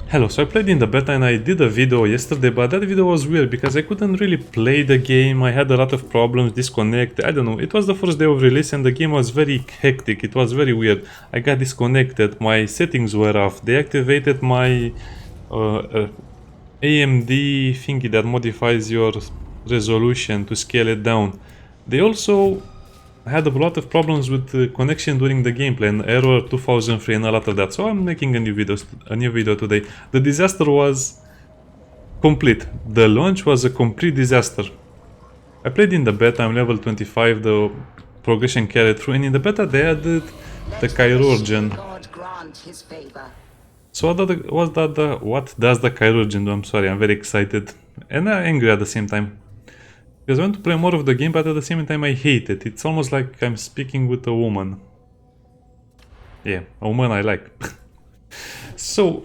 Hello, so I played in the beta and I did a video yesterday, but that video was weird because I couldn't really play the game. I had a lot of problems, disconnect, I don't know. It was the first day of release and the game was very hectic, it was very weird. I got disconnected, my settings were off, they activated my AMD thingy that modifies your resolution to scale it down. They also had a lot of problems with the connection during the gameplay and error 2003 and a lot of that. So I'm making a new video today. The disaster was complete. The launch was a complete disaster. I played in the beta, I'm level 25, the progression carried through, and in the beta they added the chirurgeon. So what does the chirurgeon do? I'm sorry, I'm very excited and angry at the same time. Because I want to play more of the game, but at the same time I hate it. It's almost like I'm speaking with a woman. Yeah, a woman I like. So,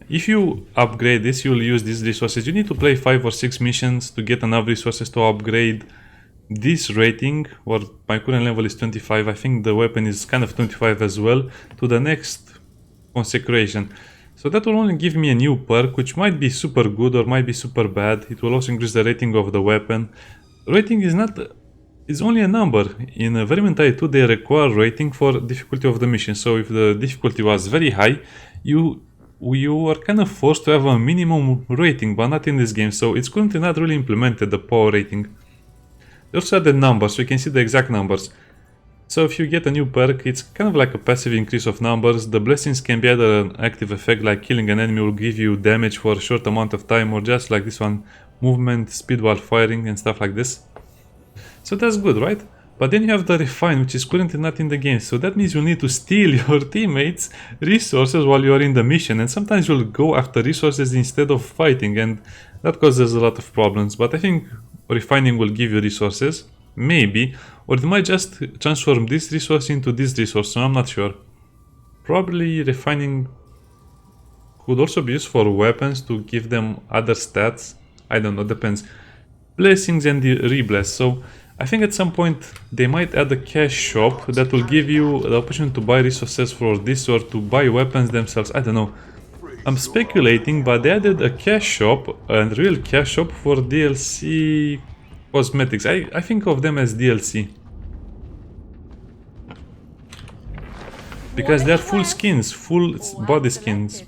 if you upgrade this, you'll use these resources. You need to play 5 or 6 missions to get enough resources to upgrade this rating, or my current level is 25. I think the weapon is kind of 25 as well, to the next consecration. So that will only give me a new perk, which might be super good or might be super bad. It will also increase the rating of the weapon. Rating is only a number. In Remnant 2 they require rating for difficulty of the mission. So if the difficulty was very high, you are kind of forced to have a minimum rating, but not in this game. So it's currently not really implemented, the power rating. They also add the numbers, so you can see the exact numbers. So if you get a new perk, it's kind of like a passive increase of numbers. The blessings can be either an active effect, like killing an enemy will give you damage for a short amount of time, or just like this one, movement, speed while firing and stuff like this. So that's good, right? But then you have the refine, which is currently not in the game. So that means you need to steal your teammates' resources while you are in the mission. And sometimes you'll go after resources instead of fighting, and that causes a lot of problems. But I think refining will give you resources. Maybe, or it might just transform this resource into this resource, so I'm not sure. Probably refining could also be used for weapons to give them other stats. I don't know, depends. Blessings and the rebless. So I think at some point they might add a cash shop that will give you the option to buy resources for this or to buy weapons themselves. I don't know. I'm speculating, but they added a cash shop, a real cash shop for DLC cosmetics. I think of them as DLC. Because they're full skins, full body skins.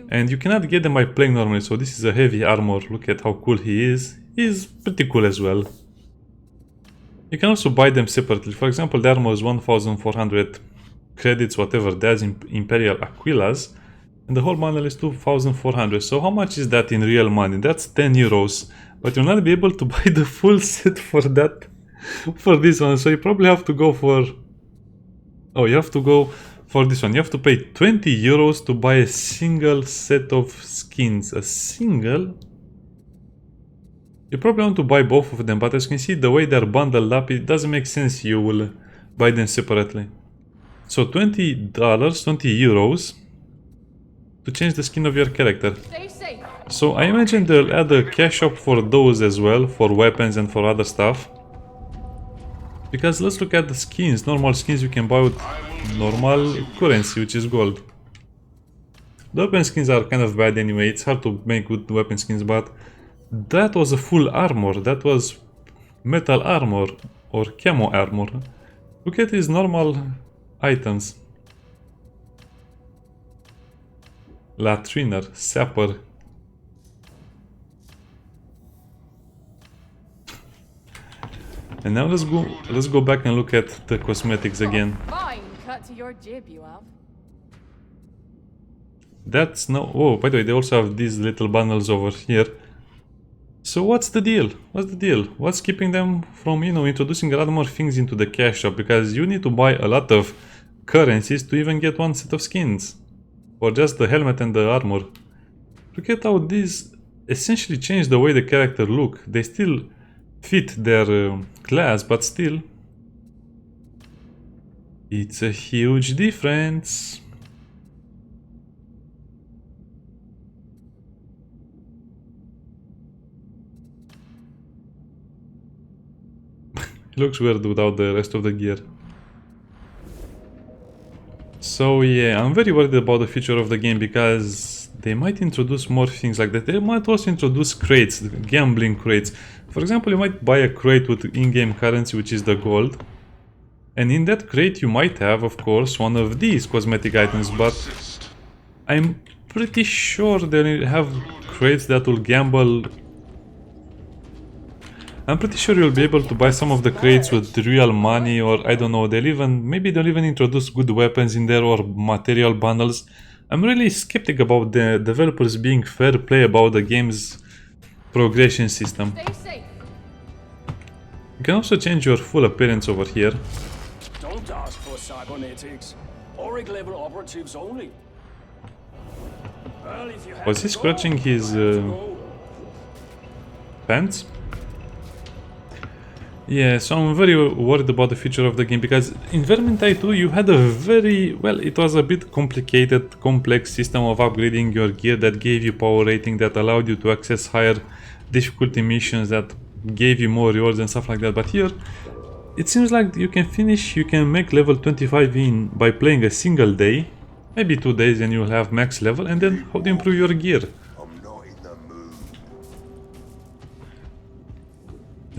And you cannot get them by playing normally, so this is a heavy armor. Look at how cool he is. He's pretty cool as well. You can also buy them separately. For example, the armor is 1400 credits, whatever that's Imperial Aquilas. And the whole bundle is 2400. So how much is that in real money? That's 10 euros. But you'll not be able to buy the full set for that, for this one. So you probably have to go for... Oh, you have to go for this one. You have to pay 20 euros to buy a single set of skins. A single? You probably want to buy both of them, but as you can see, the way they're bundled up, it doesn't make sense you will buy them separately. So $20, 20 euros to change the skin of your character. So I imagine they'll add a cash shop for those as well, for weapons and for other stuff. Because let's look at the skins. Normal skins you can buy with normal currency, which is gold. The weapon skins are kind of bad anyway. It's hard to make good weapon skins, but that was a full armor. That was metal armor or camo armor. Look at these normal items. Latriner, sapper. And now let's go back and look at the cosmetics again. Fine cut to your jib, you have. That's no... Oh, by the way, they also have these little bundles over here. So what's the deal? What's the deal? What's keeping them from, you know, introducing a lot more things into the cash shop? Because you need to buy a lot of currencies to even get one set of skins. Or just the helmet and the armor. Look at how these essentially change the way the character look. They still fit their class, but still it's a huge difference. It looks weird without the rest of the gear. So yeah, I'm very worried about the future of the game because they might introduce more things like that. They might also introduce crates, gambling crates. For example, you might buy a crate with in-game currency, which is the gold. And in that crate you might have, of course, one of these cosmetic items, but I'm pretty sure they have crates that will gamble. I'm pretty sure you'll be able to buy some of the crates with real money, or I don't know, maybe they'll even introduce good weapons in there or material bundles. I'm really skeptic about the developers being fair play about the game's progression system. Stay safe. You can also change your full appearance over here. Don't ask for cybernetics. Auric level operatives only. Well, if you have Was he to go, scratching his you have to go. pants? Yeah, so I'm very worried about the future of the game because in Vermintide 2 you had a very, well, it was a bit complicated, complex system of upgrading your gear that gave you power rating, that allowed you to access higher difficulty missions, that gave you more rewards and stuff like that. But here, it seems like you can make level 25 by playing a single day, maybe 2 days, and you'll have max level. And then how do you improve your gear?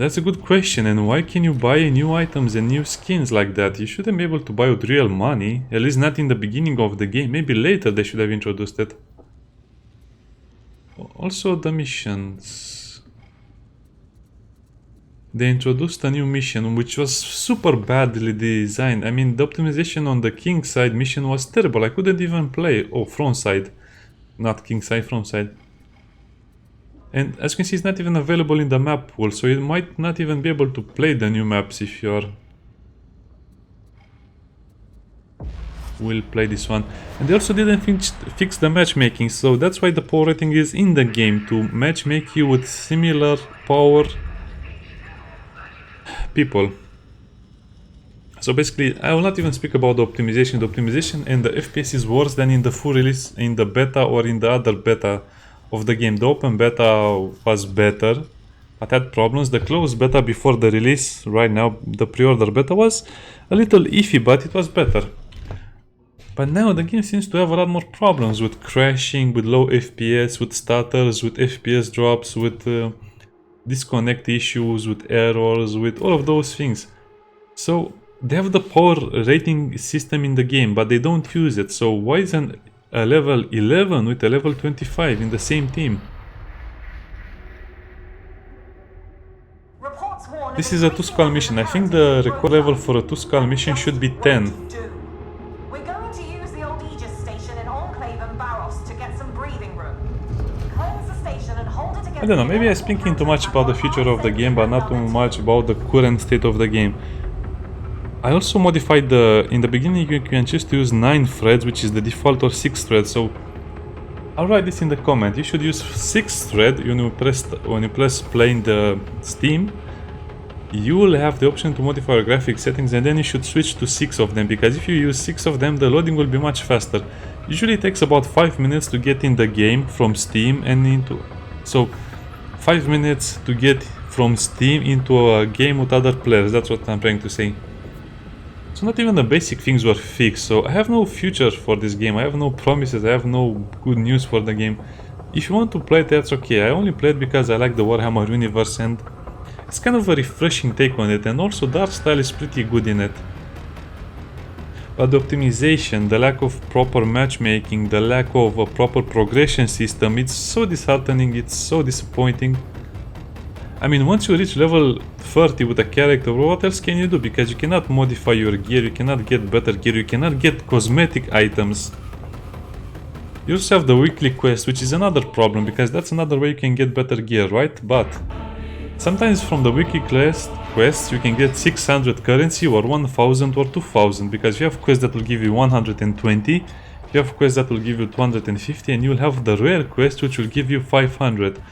That's a good question, and why can you buy new items and new skins like that? You shouldn't be able to buy with real money, at least not in the beginning of the game. Maybe later they should have introduced it. Also the missions. They introduced a new mission which was super badly designed. I mean, the optimization on the king side mission was terrible. I couldn't even play. Oh, front side. Not king side, front side. And as you can see, it's not even available in the map pool, so you might not even be able to play the new maps if you're... We'll play this one. And they also didn't fix the matchmaking, so that's why the power rating is in the game, to matchmake you with similar power people. So basically, I will not even speak about the optimization. The optimization and the FPS is worse than in the full release, in the beta or in the other beta of the game. The open beta was better, but had problems. The closed beta before the release, right now, the pre-order beta, was a little iffy, but it was better. But now the game seems to have a lot more problems with crashing, with low FPS, with stutters, with FPS drops, with disconnect issues, with errors, with all of those things. So they have the power rating system in the game, but they don't use it. So why isn't a level 11 with a level 25 in the same team? This is a 2-skull mission. I think the record level for a 2-skull mission should be 10. We're going to use the old Aegis station in Enclave and Barros to get some breathing room. Cleanse the station and hold it against... I don't know, maybe I'm speaking too much about the future of the game, but not too much about the current state of the game. I also modified in the beginning you can choose to use 9 threads, which is the default, or 6 threads, so I'll write this in the comment. You should use 6 thread when you press play in the Steam. You will have the option to modify your graphic settings, and then you should switch to 6 of them, because if you use 6 of them, the loading will be much faster. Usually it takes about 5 minutes to get in the game from Steam and into... So 5 minutes to get from Steam into a game with other players, that's what I'm trying to say. So not even the basic things were fixed, so I have no future for this game, I have no promises, I have no good news for the game. If you want to play it, that's okay. I only play it because I like the Warhammer universe, and it's kind of a refreshing take on it, and also the art style is pretty good in it. But the optimization, the lack of proper matchmaking, the lack of a proper progression system, it's so disheartening, it's so disappointing. I mean, once you reach level 30 with a character, what else can you do? Because you cannot modify your gear, you cannot get better gear, you cannot get cosmetic items. You also have the weekly quest, which is another problem, because that's another way you can get better gear, right? But sometimes from the weekly quests you can get 600 currency, or 1000 or 2000, because you have quests that will give you 120, you have quests that will give you 250, and you'll have the rare quest which will give you 500.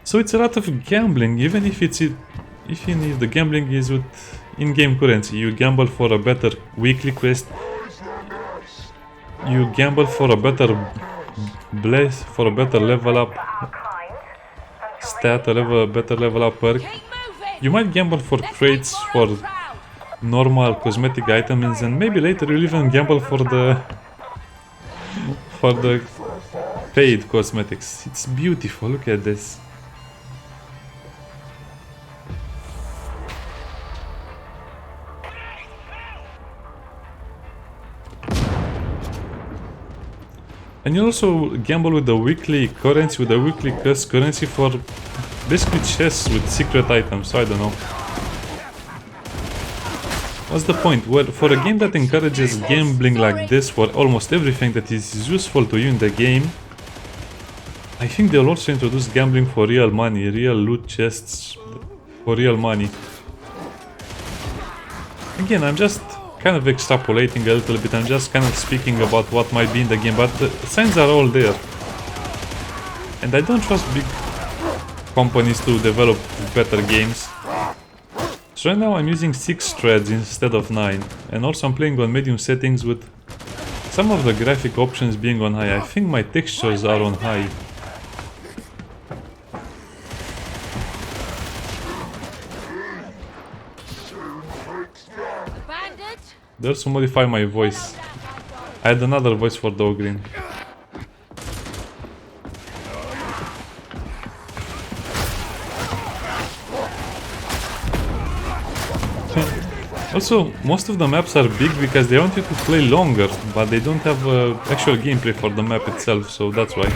So it's a lot of gambling, even if the gambling is with in-game currency. You gamble for a better weekly quest, you gamble for a better for a better level up stat, a better level up perk. You might gamble for crates, for normal cosmetic items, and maybe later you'll even gamble for the for the paid cosmetics. It's beautiful, look at this. And you also gamble with the weekly currency, with the weekly currency for basically chests with secret items, so I don't know. What's the point? Well, for a game that encourages gambling like this for almost everything that is useful to you in the game, I think they'll also introduce gambling for real money, real loot chests for real money. Again, I'm just kind of extrapolating a little bit, I'm just kind of speaking about what might be in the game, but the signs are all there. And I don't trust big companies to develop better games. So right now I'm using 6 threads instead of 9, and also I'm playing on medium settings with some of the graphic options being on high. I think my textures are on high. They also modify my voice. I had another voice for the Ogryn. Also, most of the maps are big because they want you to play longer, but they don't have actual gameplay for the map itself, so that's why.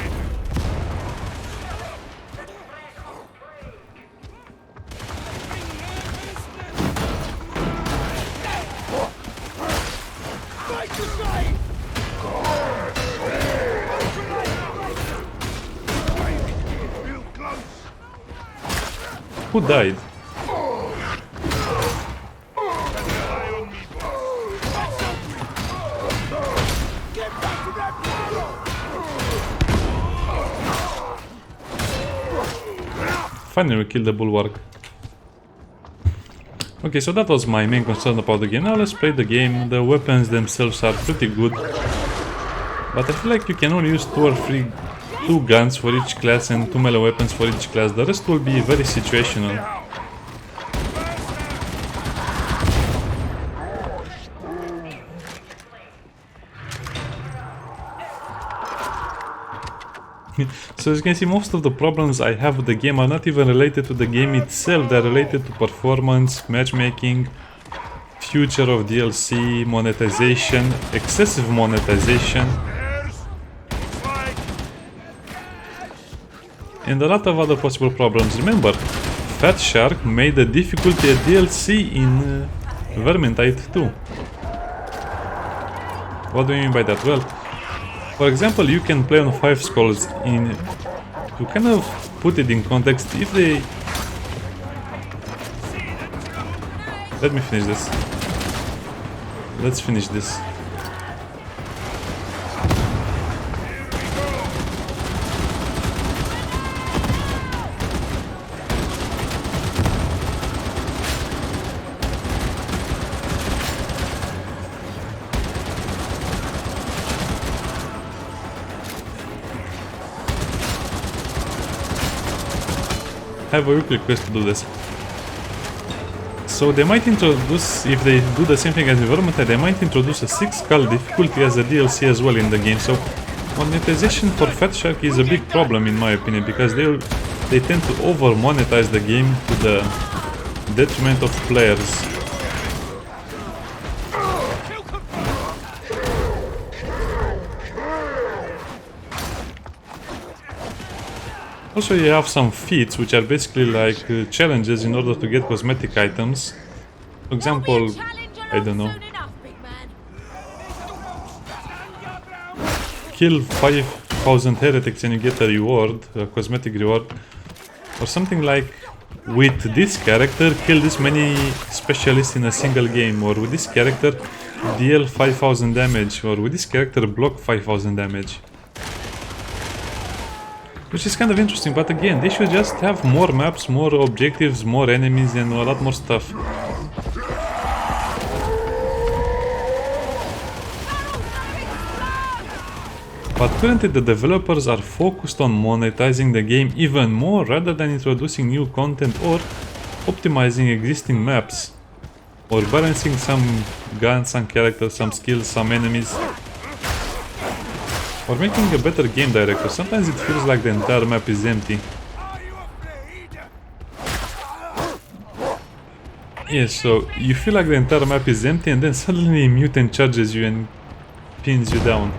Who died? Finally we killed the bulwark. Okay, so that was my main concern about the game. Now let's play the game. The weapons themselves are pretty good, but I feel like you can only use 2 or 3 guns for each class and 2 melee weapons for each class. The rest will be very situational. So as you can see, most of the problems I have with the game are not even related to the game itself, they're related to performance, matchmaking, future of DLC, monetization, excessive monetization, and a lot of other possible problems. Remember, Fat Shark made the difficulty a DLC in Vermintide 2. What do you mean by that? Well, for example, you can play on 5 skulls. To kind of put it in context, if they... Let me finish this. Let's finish this. I have a weekly quest to do this. So they might introduce, if they do the same thing as Vermintide, they might introduce a 6 skull difficulty as a DLC as well in the game. So monetization for Fat Shark is a big problem in my opinion, because they tend to over monetize the game to the detriment of players. Also, you have some feats, which are basically like challenges in order to get cosmetic items. For example, I don't know, kill 5,000 heretics and you get a reward, a cosmetic reward. Or something like, with this character, kill this many specialists in a single game. Or with this character, deal 5,000 damage. Or with this character, block 5,000 damage. Which is kind of interesting, but again, they should just have more maps, more objectives, more enemies, and a lot more stuff. But currently the developers are focused on monetizing the game even more rather than introducing new content or optimizing existing maps. Or balancing some guns, some characters, some skills, some enemies. Or making a better game director. Sometimes it feels like the entire map is empty. Yeah, so you feel like the entire map is empty and then suddenly a mutant charges you and pins you down.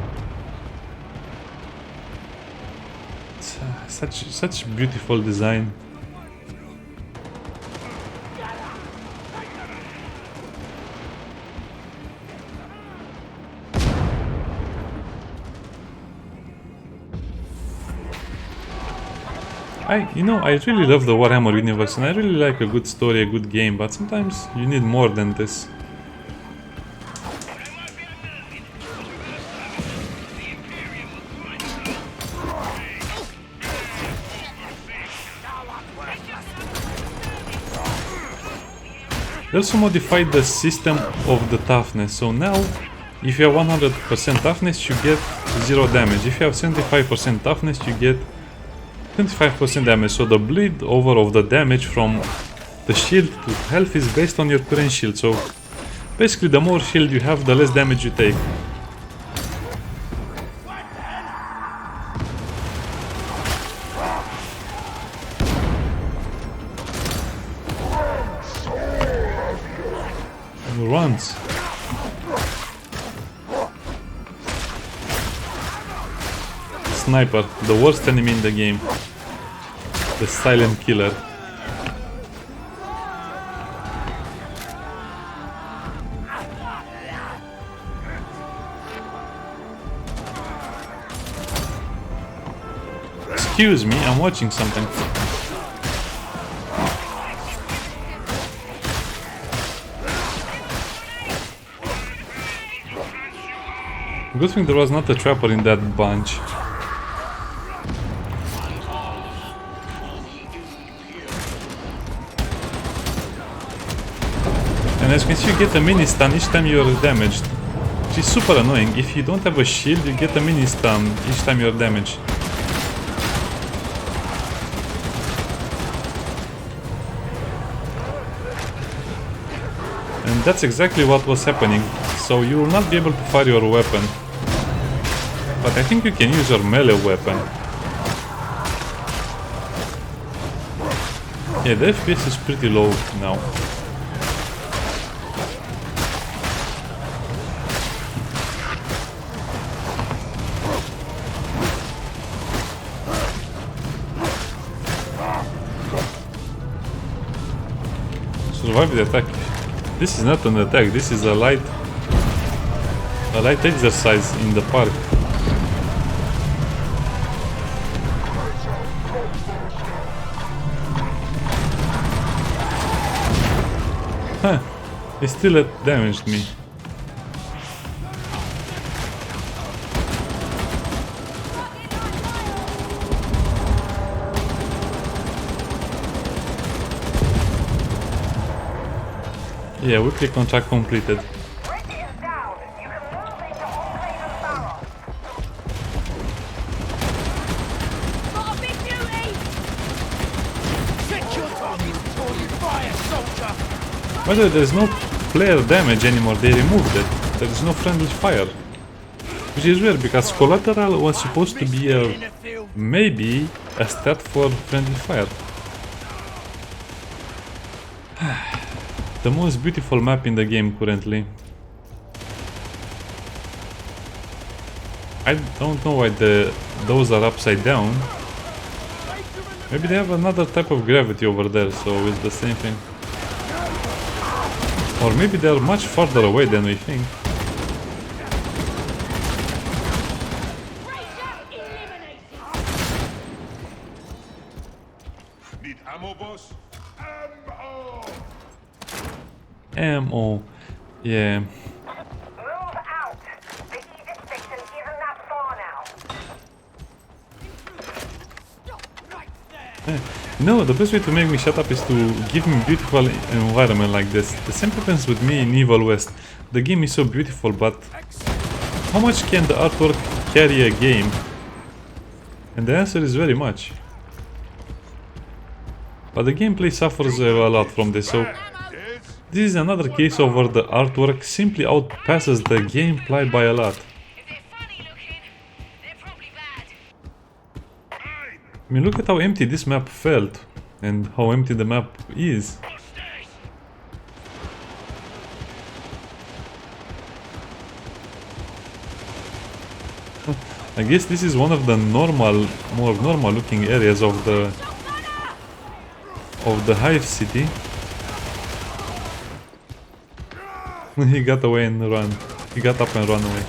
Such beautiful design. I really love the Warhammer universe and I really like a good story, a good game, but sometimes you need more than this. They also modified the system of the toughness, so now if you have 100% toughness you get 0 damage, if you have 75% toughness you get 25% damage, so the bleed over of the damage from the shield to health is based on your current shield, so basically the more shield you have the less damage you take. Runs. Sniper, the worst enemy in the game. The silent killer. Excuse me, I'm watching something. Good thing there was not a trapper in that bunch. And as you can see, you get a mini stun each time you are damaged, which is super annoying. If you don't have a shield, you get a mini stun each time you are damaged. And that's exactly what was happening. So you will not be able to fire your weapon. But I think you can use your melee weapon. Yeah, the FPS is pretty low now. Survive the attack. This is not an attack, this is a light exercise in the park. Huh, it still damaged me. Yeah, weekly contract completed. By the way, there is no player damage anymore, they removed it. There is no friendly fire. Which is weird because collateral was supposed to be maybe a stat for friendly fire. The most beautiful map in the game currently. I don't know why those are upside down. Maybe they have another type of gravity over there, so it's the same thing. Or maybe they are much farther away than we think. Need ammo, boss? Ammo. Yeah. Move out. The Egypt station isn't that far now. No, the best way to make me shut up is to give me beautiful environment like this. The same happens with me in Evil West. The game is so beautiful, but how much can the artwork carry a game? And the answer is very much. But the gameplay suffers a lot from this, so this is another case of where the artwork simply outpasses the gameplay by a lot. I mean, look at how empty this map felt and how empty the map is. I guess this is one of the more normal looking areas of the Hive City. He got away and ran. He got up and ran away.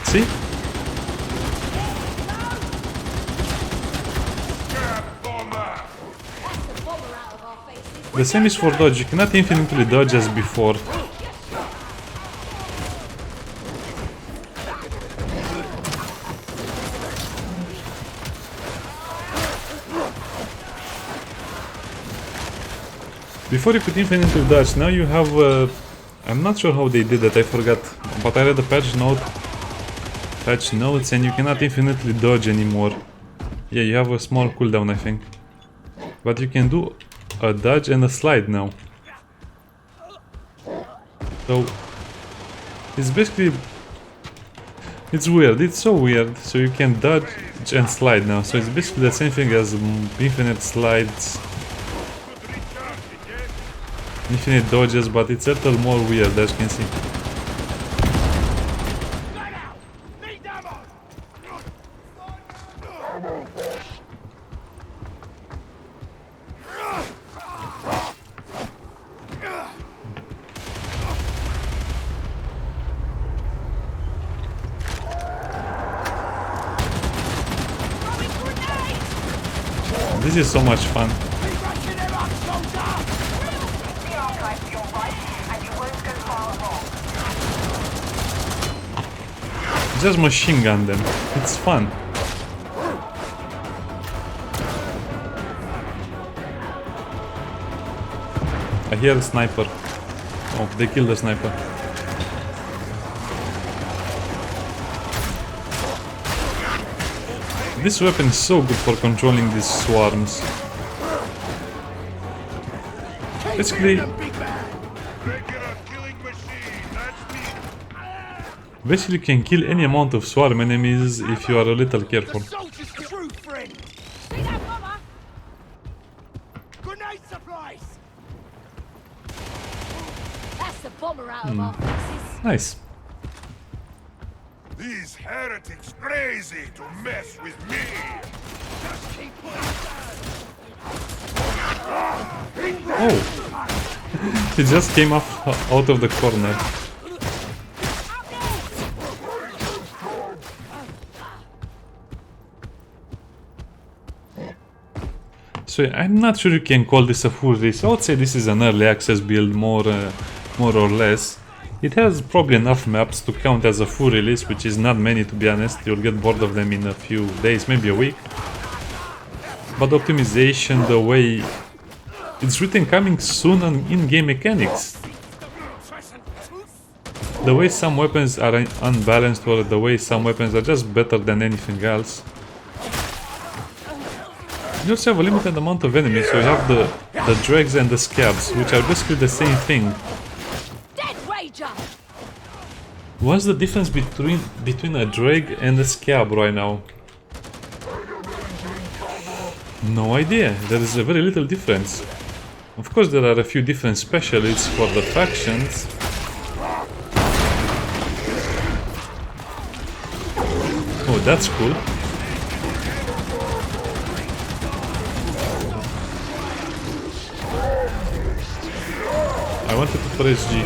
See? The same is for dodge. You cannot infinitely dodge as before. Before you could infinitely dodge, now you have I'm not sure how they did that, I forgot. But I read the patch notes and you cannot infinitely dodge anymore. Yeah, you have a small cooldown, I think. But you can do a dodge and a slide now. So it's basically, it's weird, it's so weird. So you can dodge and slide now. So it's basically the same thing as infinite slides, infinite dodges, but it's a little more weird, as you can see. This is so much fun. Just machine gun them. It's fun. I hear a sniper. Oh, they killed the sniper. This weapon is so good for controlling these swarms. Basically, you can kill any amount of swarm enemies if you are a little careful. Nice. These heretics crazy to mess with me. Oh, he just came up out of the corner. So I'm not sure you can call this a full release. I would say this is an early access build, more or less. It has probably enough maps to count as a full release, which is not many, to be honest. You'll get bored of them in a few days, maybe a week. But optimization, the way it's written, coming soon on in-game mechanics. The way some weapons are unbalanced, or the way some weapons are just better than anything else. You also have a limited amount of enemies, so you have the dregs and the scabs, which are basically the same thing. What's the difference between a dreg and a scab right now? No idea. There is a very little difference. Of course, there are a few different specialists for the factions. Oh, that's cool. I wanted to press G.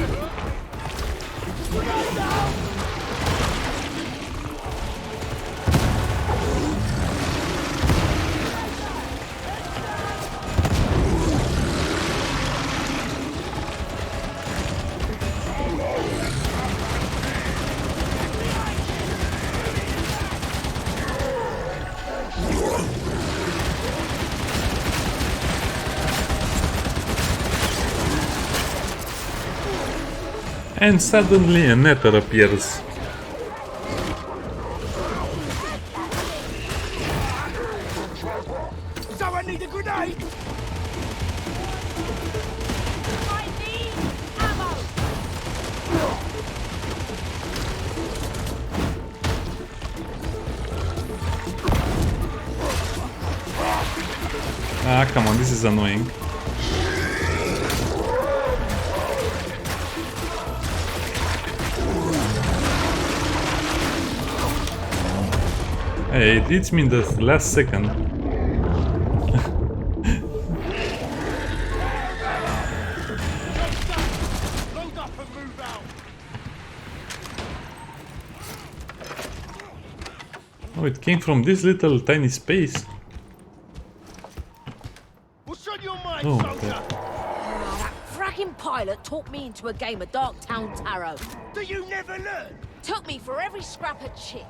And suddenly a nether appears. Someone need a grenade! I need ammo. Ah, come on, this is annoying. Hey, it hits me in the last second. Load up and move out. Oh, it came from this little tiny space. What's on your mind, Oh, soldier? That fragging pilot talked me into a game of Darktown Tarot. Do you never learn? Took me for every scrap of shit.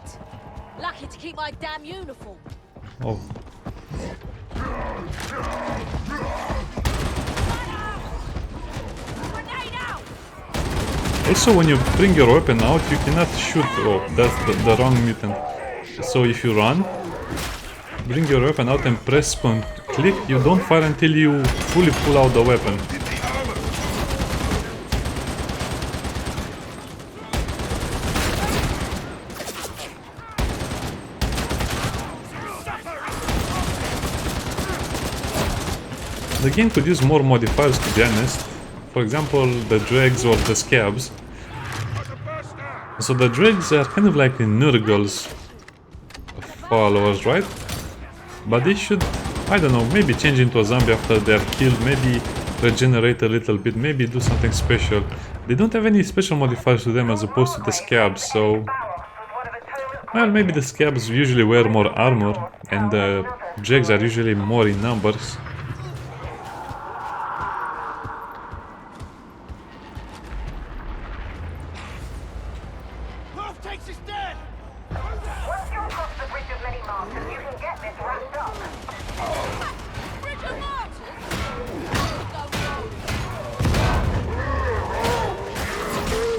Lucky to keep my damn uniform. Oh. Grenade out! Also, when you bring your weapon out, you cannot shoot. Oh, that's the wrong mutant. So if you run, bring your weapon out and press click, you don't fire until you fully pull out the weapon. The game could use more modifiers, to be honest. For example, the dregs or the scabs. So the dregs are kind of like the Nurgle's followers, right? But they should, I don't know, maybe change into a zombie after they're killed, maybe regenerate a little bit, maybe do something special. They don't have any special modifiers to them as opposed to the scabs, so... Well, maybe the scabs usually wear more armor, and the dregs are usually more in numbers. Path takes us down. Once you're across the bridge of many markers, you can get this wrapped up. Bridge of Martyrs?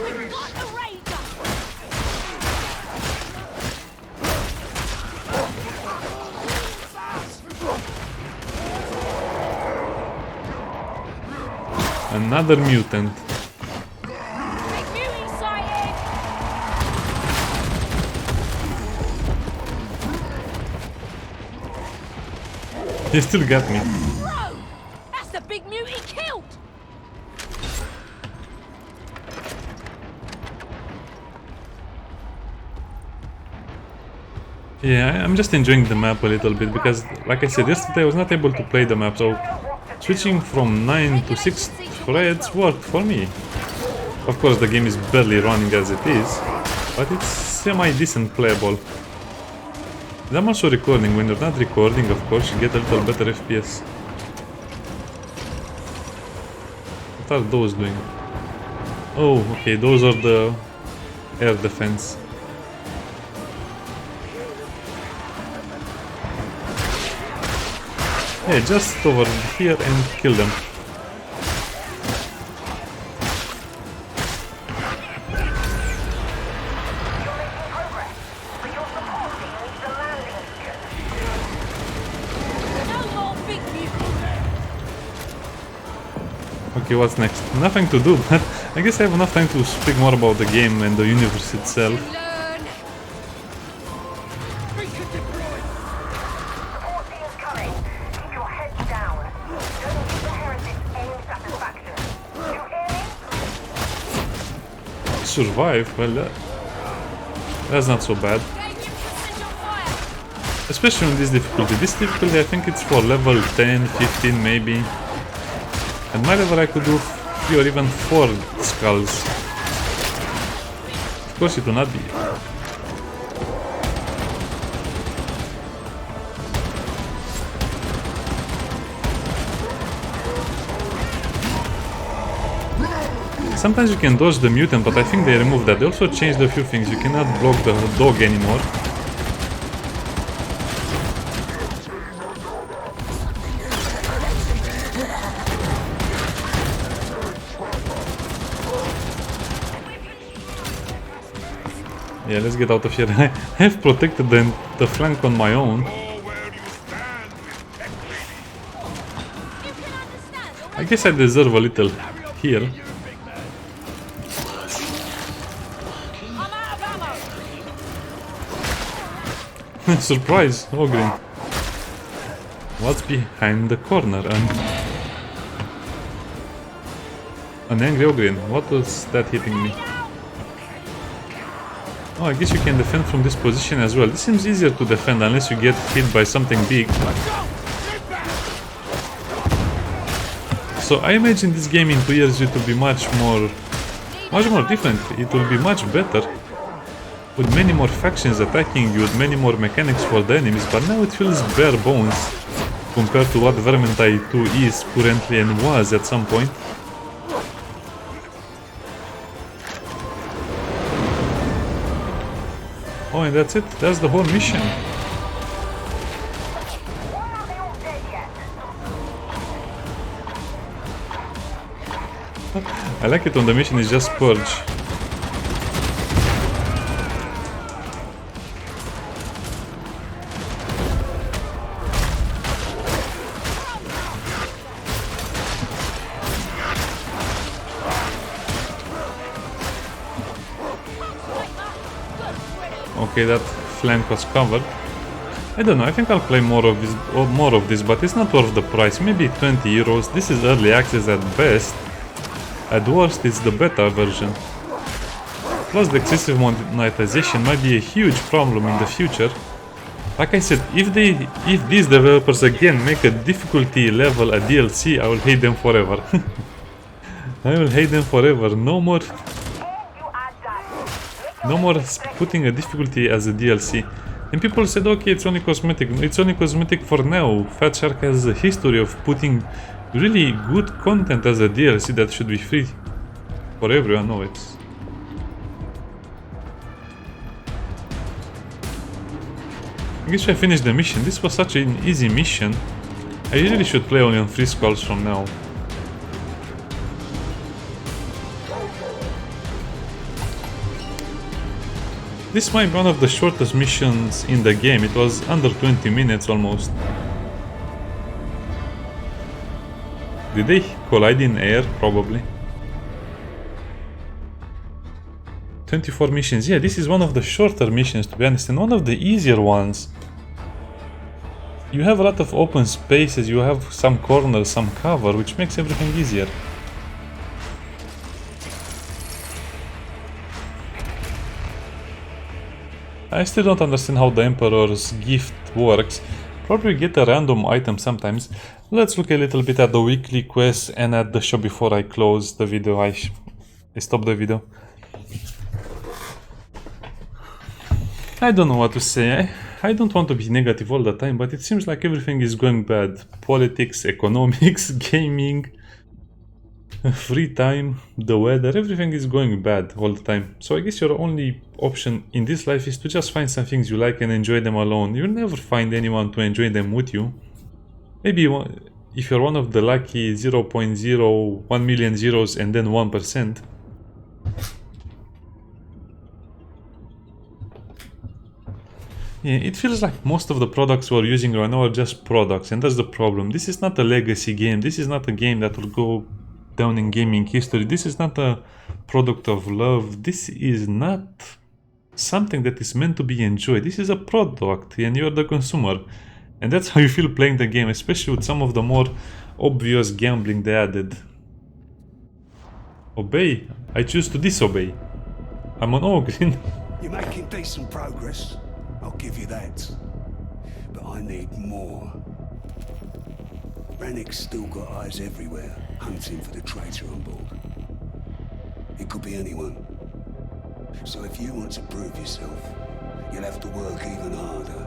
We've got the Raider! Another mutant. Big beauty sighted! He still got me. Bro! That's the big mute he killed! Yeah, I'm just enjoying the map a little bit because, like I said yesterday, I was not able to play the map, so switching from 9 to 6 threads worked for me. Of course, the game is barely running as it is, but it's semi-decent playable. And I'm also recording. When you're not recording, of course, you get a little better FPS. What are those doing? Oh, okay, those are the air defense. Yeah, just over here and kill them. No more big mute! Okay, what's next? Nothing to do, but I guess I have enough time to speak more about the game and the universe itself. Learn! Beacon deployed. Support team's coming. Keep your heads down. Don't give the heretics any satisfaction. You hear me? Survive? Well, that's not so bad. Engaging precision fire! Especially on this difficulty. This difficulty, I think it's for level 10, 15 maybe. And my level I could do 3 or even 4 skulls. Of course it will not be. Sometimes you can dodge the mutant, but I think they removed that. They also changed a few things. You cannot block the dog anymore. Yeah, let's get out of here. I have protected the flank on my own. Or where you stand with tech lady. You can understand, I already? guess I deserve a little heal. You big man. I'm out of ammo! Surprise, Ogrin. What's behind the corner? An angry ogre. What was that hitting me? Oh, I guess you can defend from this position as well. This seems easier to defend unless you get hit by something big. So I imagine this game in 2 years it will be much more different. It will be much better, with many more factions attacking you, with many more mechanics for the enemies, but now it feels bare bones compared to what Vermintide 2 is currently and was at some point. Oh, and that's it. That's the whole mission. I like it when the mission is just purge. Okay, that flank was covered. I don't know, I think I'll play more of this, but it's not worth the price. Maybe 20 euros. This is early access at best. At worst, it's the beta version. Plus, the excessive monetization might be a huge problem in the future. Like I said, if these developers again make a difficulty level a DLC, I will hate them forever. I will hate them forever. No more putting a difficulty as a DLC. And people said, okay, it's only cosmetic. It's only cosmetic for now. Fat Shark has a history of putting really good content as a DLC that should be free for everyone. No, it's... I guess I finished the mission. This was such an easy mission. I usually should play only on free skulls from now. This might be one of the shortest missions in the game. It was under 20 minutes almost. Did they collide in air? Probably. 24 missions. Yeah, this is one of the shorter missions, to be honest, and one of the easier ones. You have a lot of open spaces, you have some corners, some cover, which makes everything easier. I still don't understand how the Emperor's gift works. Probably get a random item sometimes. Let's look a little bit at the weekly quests and at the shop before I close the video. I stop the video. I don't know what to say. I don't want to be negative all the time, but it seems like everything is going bad. Politics, economics, gaming, free time, the weather, everything is going bad all the time. So I guess your only option in this life is to just find some things you like and enjoy them alone. You'll never find anyone to enjoy them with you. Maybe if you're one of the lucky 0.01 million zeros and then 1%. Yeah, it feels like most of the products we're using right now are just products, and that's the problem. This is not a legacy game. This is not a game that will go down in gaming history. This is not a product of love. This is not something that is meant to be enjoyed. This is a product, and you're the consumer. And that's how you feel playing the game, especially with some of the more obvious gambling they added. Obey? I choose to disobey. I'm an ogre. You're making decent progress. I'll give you that. But I need more. Rannick's still got eyes everywhere, hunting for the traitor on board. It could be anyone. So if you want to prove yourself, you'll have to work even harder.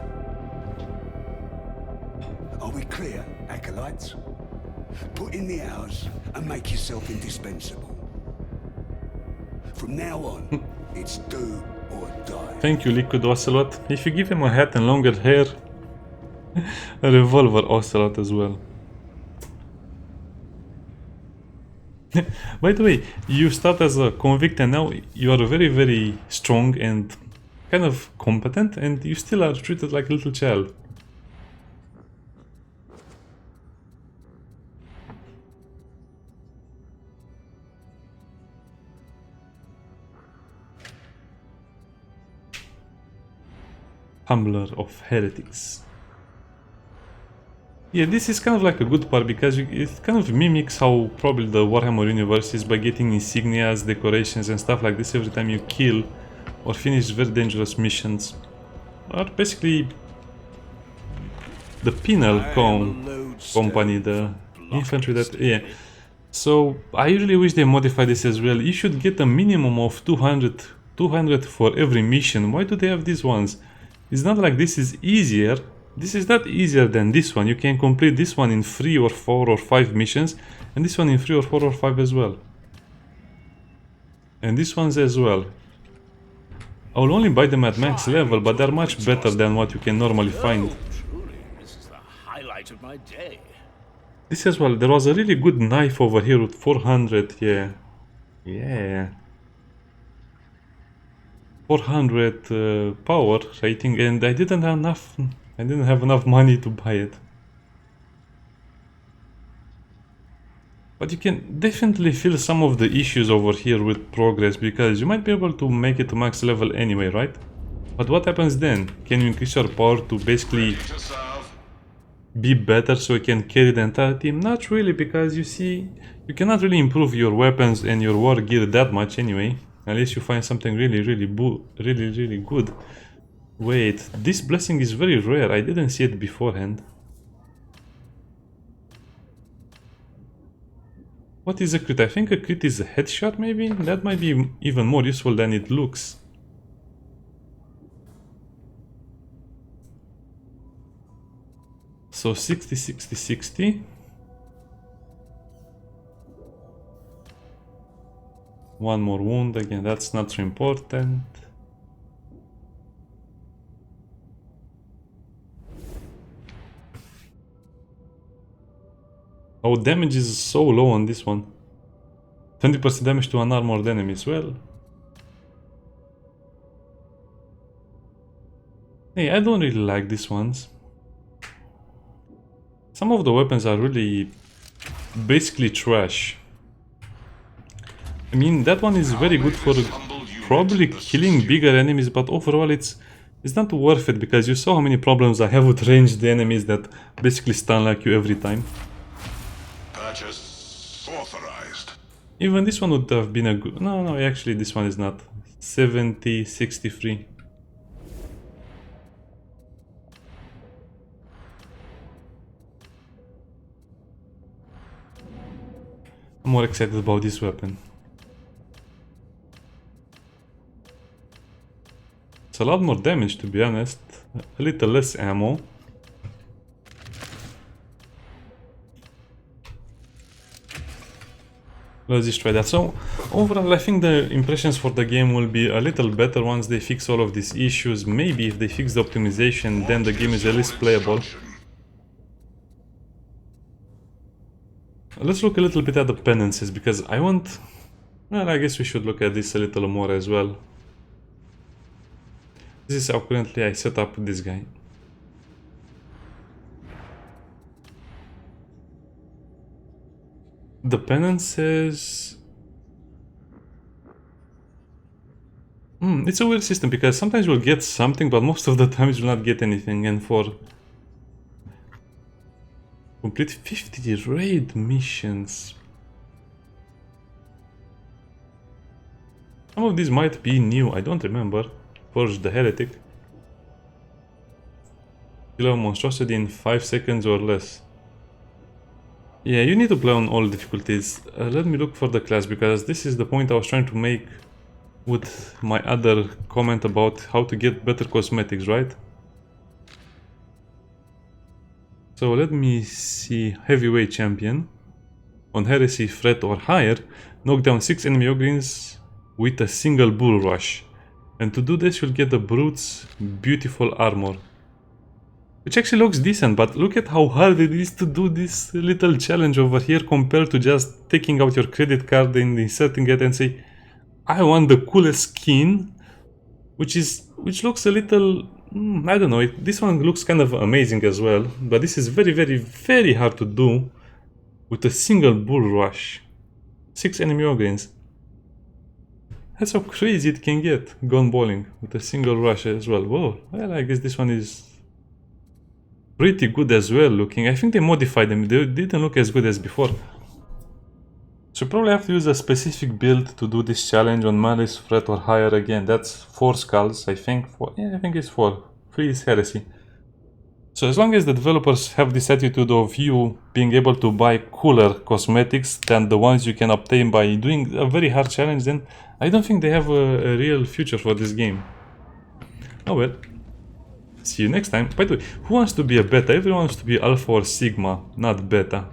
Are we clear, acolytes? Put in the hours and make yourself indispensable. From now on, it's do or die. Thank you, Liquid Ocelot. If you give him a hat and longer hair, a revolver Ocelot as well. By the way, you start as a convict and now you are very, very strong and kind of competent, and you still are treated like a little child. Humbler of heretics. Yeah, this is kind of like a good part because it kind of mimics how probably the Warhammer universe is by getting insignias, decorations and stuff like this every time you kill or finish very dangerous missions. Or basically the penal company, the infantry that... yeah. So I usually wish they modify this as well. You should get a minimum of 200 for every mission. Why do they have these ones? It's not like this is easier. This is not easier than this one. You can complete this one in 3 or 4 or 5 missions, and this one in 3 or 4 or 5 as well. And this one's as well. I will only buy them at max level, but they're much better than what you can normally find. Truly, this is the highlight of my day. This as well, there was a really good knife over here with 400, yeah. Yeah. 400 power rating, and I didn't have enough money to buy it. But you can definitely feel some of the issues over here with progress, because you might be able to make it to max level anyway, right? But what happens then? Can you increase your power to basically be better so you can carry the entire team? Not really, because you see, you cannot really improve your weapons and your war gear that much anyway, unless you find something really good. Wait, this blessing is very rare. I didn't see it beforehand. What is a crit? I think a crit is a headshot maybe? That might be even more useful than it looks. So 60, 60, 60. One more wound, again, that's not so important. Oh, damage is so low on this one. 20% damage to unarmored enemies. Well, hey, I don't really like these ones. Some of the weapons are really basically trash. I mean, that one is very good for probably killing bigger enemies, but overall it's not worth it, because you saw how many problems I have with ranged enemies that basically stun like you every time. Purchase authorized. Even this one would have been a good... No, actually this one is not. 70, 63. I'm more excited about this weapon. It's a lot more damage, to be honest. A little less ammo. Let's just try that. So, overall, I think the impressions for the game will be a little better once they fix all of these issues. Maybe if they fix the optimization, then the game is at least playable. Let's look a little bit at the penances, because I want... Well, I guess we should look at this a little more as well. This is how currently I set up this guy. The penances... it's a weird system, because sometimes you'll get something, but most of the time you will not get anything. And for complete 50 raid missions, some of these might be new, I don't remember. Forge the Heretic. Kill a monstrosity in 5 seconds or less. Yeah, you need to play on all difficulties. Let me look for the class, because this is the point I was trying to make with my other comment about how to get better cosmetics, right? So let me see. Heavyweight champion. On heresy threat or higher, knock down 6 enemy ogrins with a single bull rush. And to do this you'll get the brute's beautiful armor. Which actually looks decent, but look at how hard it is to do this little challenge over here compared to just taking out your credit card and inserting it and say, I want the coolest skin, which looks a little, I don't know, this one looks kind of amazing as well, but this is very hard to do with a single bull rush. 6 enemy ogrins. That's how crazy it can get, gun bowling with a single rush as well. Whoa, well, I guess this one is pretty good as well looking. I think they modified them. They didn't look as good as before. So you probably have to use a specific build to do this challenge on Malice, Threat or higher again. That's 4 skulls, I think. I think it's 4. 3 is heresy. So as long as the developers have this attitude of you being able to buy cooler cosmetics than the ones you can obtain by doing a very hard challenge, then I don't think they have a real future for this game. Oh well. See you next time. By the way, who wants to be a beta? Everyone wants to be alpha or sigma, not beta.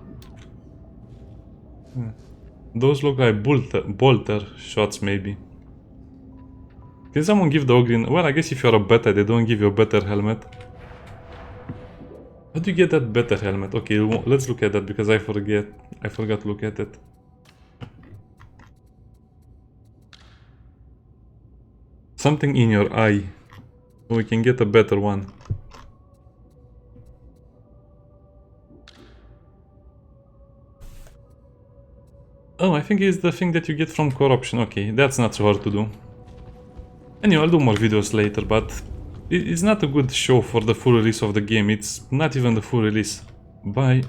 Those look like bolter shots maybe. Can someone give the Ogrin... Well, I guess if you're a beta, they don't give you a better helmet. How do you get that better helmet? Okay, let's look at that because I forgot to look at it. Something in your eye. So we can get a better one. Oh, I think it's the thing that you get from corruption. Okay, that's not so hard to do. Anyway, I'll do more videos later, but it's not a good show for the full release of the game. It's not even the full release. Bye.